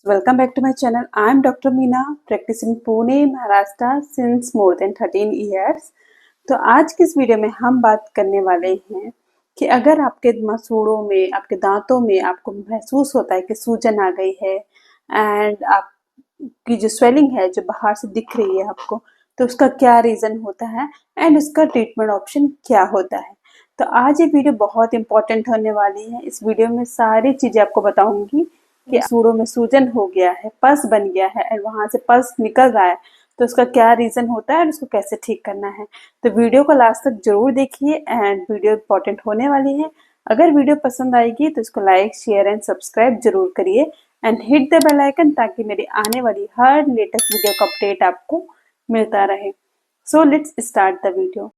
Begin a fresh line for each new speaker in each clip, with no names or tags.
Welcome back to my channel. I am Dr. Meena, practicing Pune, Maharashtra since more than 13 years. तो आज की इस video में हम बात करने वाले हैं कि अगर आपके मसूड़ों में, आपके दांतों में आपको महसूस होता है कि सूजन आ गई है एंड आपकी जो स्वेलिंग है जो बाहर से दिख रही है आपको, तो उसका क्या रीज़न होता है एंड उसका ट्रीटमेंट ऑप्शन क्या होता है। तो आज ये वीडियो बहुत इंपॉर्टेंट होने वाली है। इस वीडियो में सारी चीज़ें आपको बताऊंगी कि सूढ़ों में सूजन हो गया है, पस बन गया है एंड वहां से पस निकल रहा है, तो उसका क्या रीजन होता है और उसको कैसे ठीक करना है। तो वीडियो को लास्ट तक जरूर देखिए एंड वीडियो इंपॉर्टेंट होने वाली है। अगर वीडियो पसंद आएगी तो इसको लाइक, शेयर एंड सब्सक्राइब जरूर करिए and hit the bell icon ताकि मेरी आने वाली हर लेटेस्ट वीडियो का अपडेट आपको मिलता रहे। So let's start the video.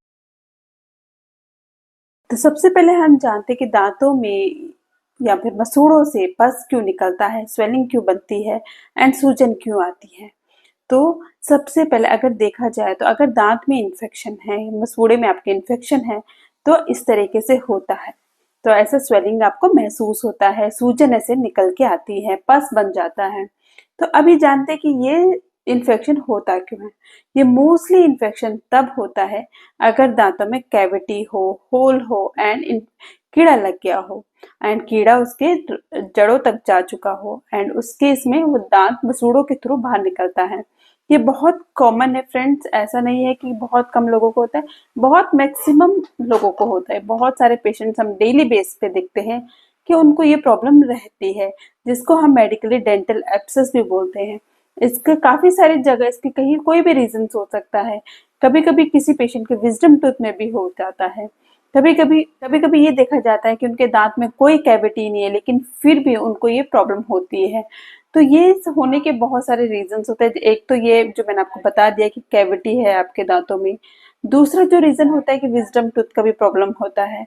तो सबसे पहले हम जानते हैं कि दांतों में या फिर मसूड़ों से पस क्यों निकलता है, स्वेलिंग क्यों बनती है एंड सूजन क्यों आती है। तो सबसे पहले अगर देखा जाए तो अगर दांत में इन्फेक्शन है, मसूड़े में आपके इन्फेक्शन है, तो इस तरीके से होता है। तो ऐसा स्वेलिंग आपको महसूस होता है, सूजन ऐसे निकल के आती है, पस बन जाता है। तो अभी जानते हैं कि ये इन्फेक्शन होता क्यों है। ये मोस्टली इन्फेक्शन तब होता है अगर दांतों में कैविटी हो, होल हो एंड कीड़ा लग गया हो एंड कीड़ा उसके जड़ों तक जा चुका हो एंड उसके इसमें वो दांत मसूड़ों के थ्रू बाहर निकलता है। ये बहुत कॉमन है फ्रेंड्स, ऐसा नहीं है कि बहुत कम लोगों को होता है, बहुत मैक्सिमम लोगों को होता है। बहुत सारे पेशेंट्स हम डेली बेस पे देखते हैं कि उनको ये प्रॉब्लम रहती है, जिसको हम मेडिकली डेंटल एब्सेस भी बोलते हैं। इसके काफी सारी जगह, इसके कहीं कोई भी रीजन हो सकता है। कभी कभी किसी पेशेंट के विजडम टूथ में भी हो जाता है। कभी कभी ये देखा जाता है कि उनके दांत में कोई कैविटी नहीं है लेकिन फिर भी उनको ये प्रॉब्लम होती है। तो ये होने के बहुत सारे रीजंस होते हैं। एक तो ये जो मैंने आपको बता दिया कि कैविटी है आपके दांतों में। दूसरा जो रीजन होता है कि विजडम टूथ का भी प्रॉब्लम होता है।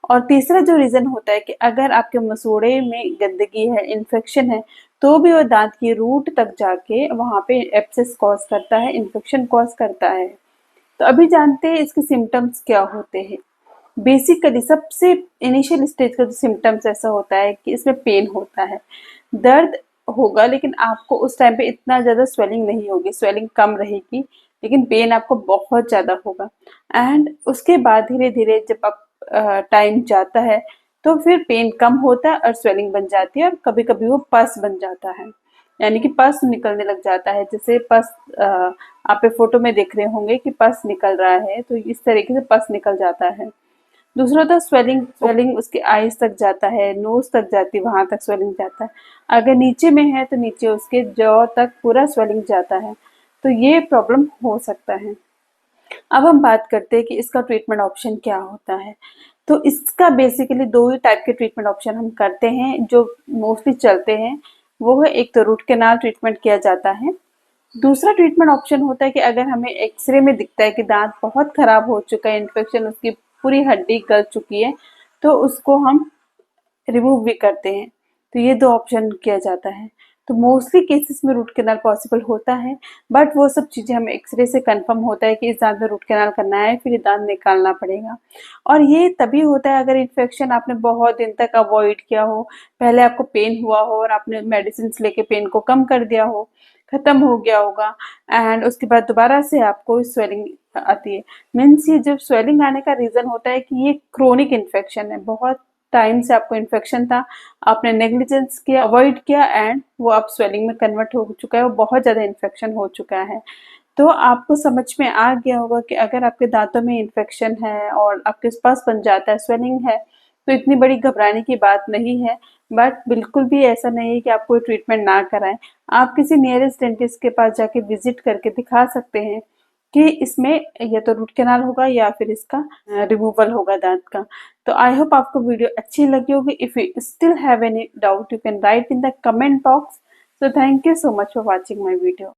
और तीसरा जो रीजन होता है कि अगर आपके मसूड़े में गंदगी है, इन्फेक्शन है, तो भी वो दांत की रूट तक जाके वहां पे एब्सेस कॉज करता है, इन्फेक्शन कॉज करता है। तो अभी जानते हैं इसके सिम्टम्स क्या होते हैं। बेसिकली सबसे इनिशियल स्टेज का जो सिम्टम्स ऐसा होता है कि इसमें पेन होता है, दर्द होगा, लेकिन आपको उस टाइम पे इतना ज़्यादा स्वेलिंग नहीं होगी, स्वेलिंग कम रहेगी, लेकिन पेन आपको बहुत ज़्यादा होगा। एंड उसके बाद धीरे धीरे जब आप टाइम जाता है तो फिर पेन कम होता है और स्वेलिंग बन जाती है और कभी कभी वो पस बन जाता है, यानी कि पस निकलने लग जाता है। जैसे पस आप फोटो में देख रहे होंगे कि पस निकल रहा है, तो इस तरीके से पस निकल जाता है। दूसरा होता है स्वेलिंग। स्वेलिंग उसके आईज तक जाता है, नोज तक जाती है, वहां तक स्वेलिंग जाता है। अगर नीचे में है तो नीचे उसके जॉ तक पूरा स्वेलिंग जाता है। तो ये प्रॉब्लम हो सकता है। अब हम बात करते हैं कि इसका ट्रीटमेंट ऑप्शन क्या होता है। तो इसका बेसिकली दो ही टाइप के ट्रीटमेंट ऑप्शन हम करते हैं जो मोस्टली चलते हैं। वो है, एक तो रूट कैनाल ट्रीटमेंट किया जाता है। दूसरा ट्रीटमेंट ऑप्शन होता है कि अगर हमें एक्सरे में दिखता है कि दांत बहुत खराब हो चुका है, इन्फेक्शन, उसकी पूरी हड्डी गल चुकी है, तो उसको हम रिमूव भी करते हैं। तो ये दो ऑप्शन किया जाता है। तो मोस्टली केसेस में रूट कैनाल पॉसिबल होता है, बट वो सब चीज़ें हमें एक्सरे से कंफर्म होता है कि इस दांत में रूट कैनाल करना है, फिर ये दांत निकालना पड़ेगा। और ये तभी होता है अगर इन्फेक्शन आपने बहुत दिन तक अवॉइड किया हो, पहले आपको पेन हुआ हो और आपने मेडिसिन लेके पेन को कम कर दिया हो, खत्म हो गया होगा, एंड उसके बाद दोबारा से आपको स्वेलिंग आती है। मीन्स ये जब स्वेलिंग आने का रीज़न होता है कि ये क्रोनिक इन्फेक्शन है, बहुत टाइम से आपको इन्फेक्शन था, आपने नेग्लिजेंस किया, अवॉइड किया एंड वो अब स्वेलिंग में कन्वर्ट हो चुका है, वो बहुत ज़्यादा इन्फेक्शन हो चुका है। तो आपको समझ में आ गया होगा कि अगर आपके दांतों में इन्फेक्शन है और आपके पास बन जाता है, स्वेलिंग है, तो इतनी बड़ी घबराने की बात नहीं है। बट बिल्कुल भी ऐसा नहीं है कि आप कोई ट्रीटमेंट ना कराएं। आप किसी नियरेस्ट डेंटिस्ट के पास जाके विजिट करके दिखा सकते हैं कि इसमें या तो रूट कैनाल होगा या फिर इसका रिमूवल होगा दांत का। तो आई होप आपको वीडियो अच्छी लगी होगी। If you still have any doubt you can write in the comment box. So thank you so much for watching my video.